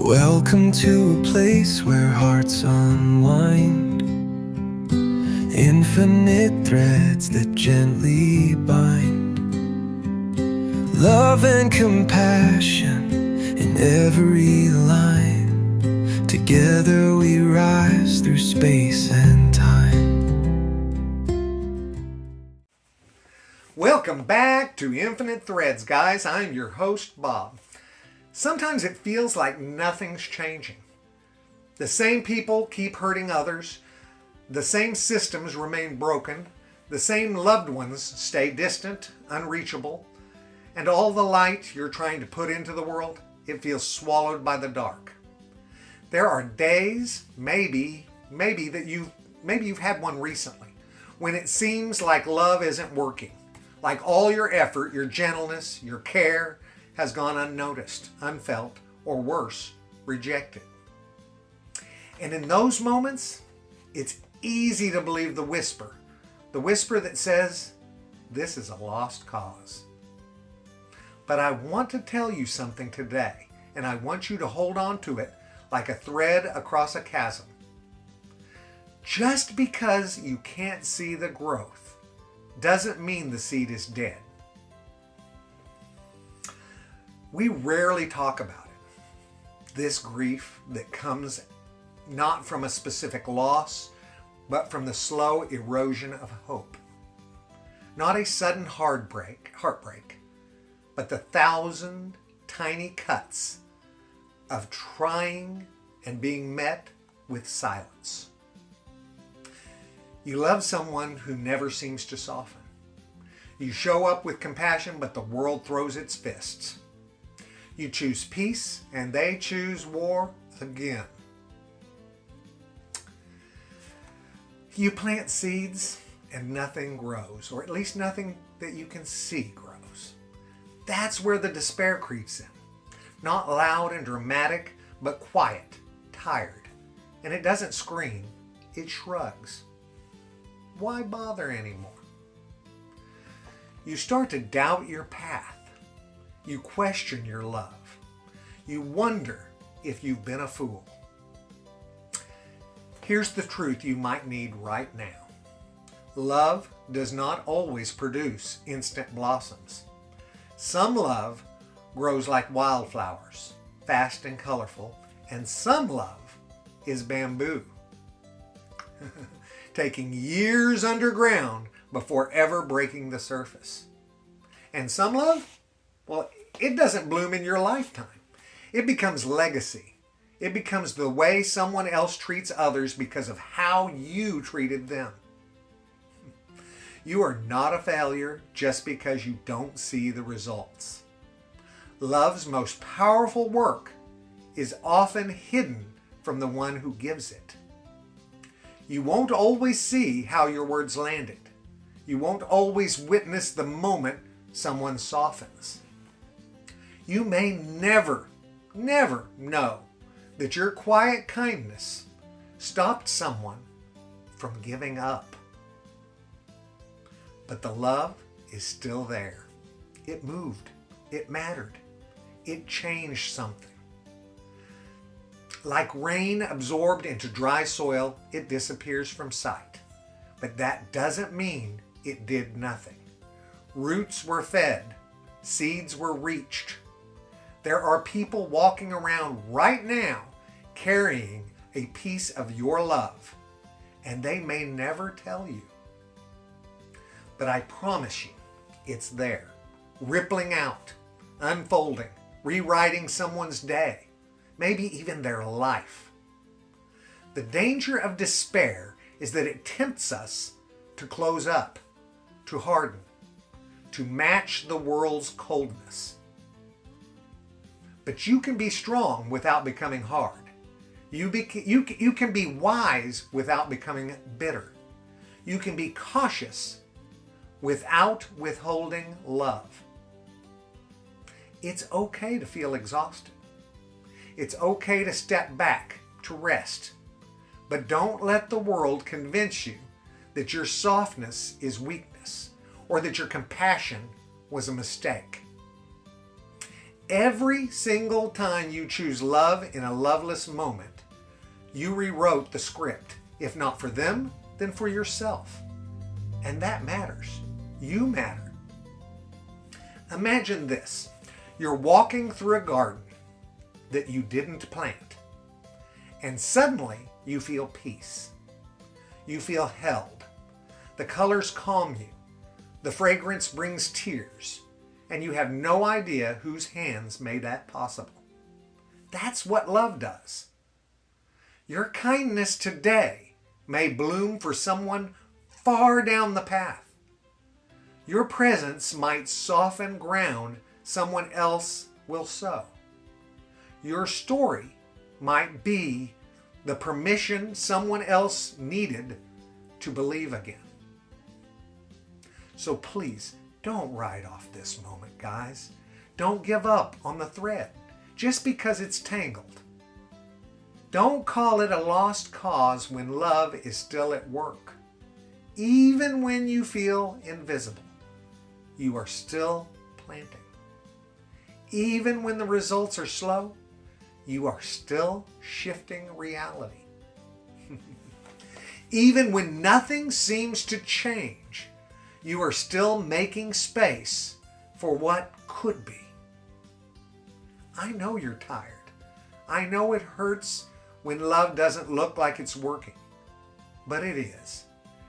Welcome to a place where hearts unwind, infinite threads that gently bind, love and compassion in every line. Together we rise through space and time. Welcome back to Infinite Threads, guys. I'm your host, Bob. Sometimes it feels like nothing's changing. The same people keep hurting others. The same systems remain broken. The same loved ones stay distant, unreachable. And all the light you're trying to put into the world, it feels swallowed by the dark. There are days, maybe you've had one recently, when it seems like love isn't working. Like all your effort, your gentleness, your care has gone unnoticed, unfelt, or worse, rejected. And in those moments, it's easy to believe the whisper that says, this is a lost cause. But I want to tell you something today, and I want you to hold on to it like a thread across a chasm. Just because you can't see the growth doesn't mean the seed is dead. We rarely talk about it. This grief that comes not from a specific loss, but from the slow erosion of hope. Not a sudden heartbreak, but the 1,000 tiny cuts of trying and being met with silence. You love someone who never seems to soften. You show up with compassion, but the world throws its fists. You choose peace, and they choose war again. You plant seeds, and nothing grows, or at least nothing that you can see grows. That's where the despair creeps in. Not loud and dramatic, but quiet, tired. And it doesn't scream, it shrugs. Why bother anymore? You start to doubt your path. You question your love. You wonder if you've been a fool. Here's the truth you might need right now. Love does not always produce instant blossoms. Some love grows like wildflowers, fast and colorful, and some love is bamboo, taking years underground before ever breaking the surface. And some love, well, it doesn't bloom in your lifetime. It becomes legacy. It becomes the way someone else treats others because of how you treated them. You are not a failure just because you don't see the results. Love's most powerful work is often hidden from the one who gives it. You won't always see how your words landed. You won't always witness the moment someone softens. You may never know that your quiet kindness stopped someone from giving up. But the love is still there. It moved. It mattered. It changed something. Like rain absorbed into dry soil, it disappears from sight. But that doesn't mean it did nothing. Roots were fed. Seeds were reached. There are people walking around right now carrying a piece of your love, and they may never tell you. But I promise you, it's there, rippling out, unfolding, rewriting someone's day, maybe even their life. The danger of despair is that it tempts us to close up, to harden, to match the world's coldness. But you can be strong without becoming hard. You can be wise without becoming bitter. You can be cautious without withholding love. It's okay to feel exhausted. It's okay to step back, to rest. But don't let the world convince you that your softness is weakness or that your compassion was a mistake. Every single time you choose love in a loveless moment, you rewrote the script. If not for them, then for yourself. And that matters. You matter. Imagine this. You're walking through a garden that you didn't plant, and suddenly you feel peace. You feel held. The colors calm you. The fragrance brings tears, and you have no idea whose hands made that possible. That's what love does. Your kindness today may bloom for someone far down the path. Your presence might soften ground someone else will sow. Your story might be the permission someone else needed to believe again. So please, don't write off this moment, guys. Don't give up on the thread just because it's tangled. Don't call it a lost cause when love is still at work. Even when you feel invisible, you are still planting. Even when the results are slow, you are still shifting reality. Even when nothing seems to change, you are still making space for what could be. I know you're tired. I know it hurts when love doesn't look like it's working, but it is,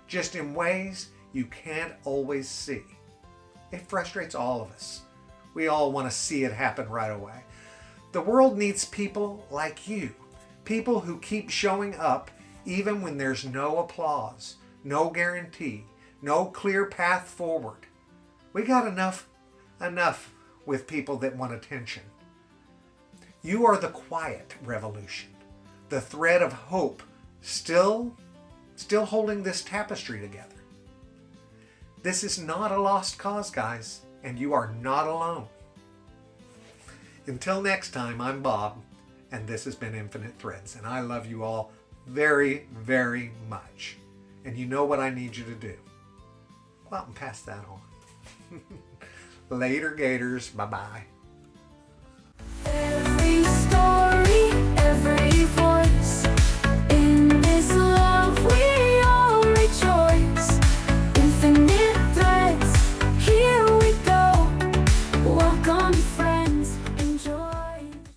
just in ways you can't always see. It frustrates all of us. We all want to see it happen right away. The world needs people like you, people who keep showing up even when there's no applause, no guarantee, no clear path forward. We got enough with people that want attention. You are the quiet revolution, the thread of hope still holding this tapestry together. This is not a lost cause, guys, and you are not alone. Until next time, I'm Bob, and this has been Infinite Threads, and I love you all very, very much. And you know what I need you to do. Go out and pass that on. Later, Gators. Bye-bye.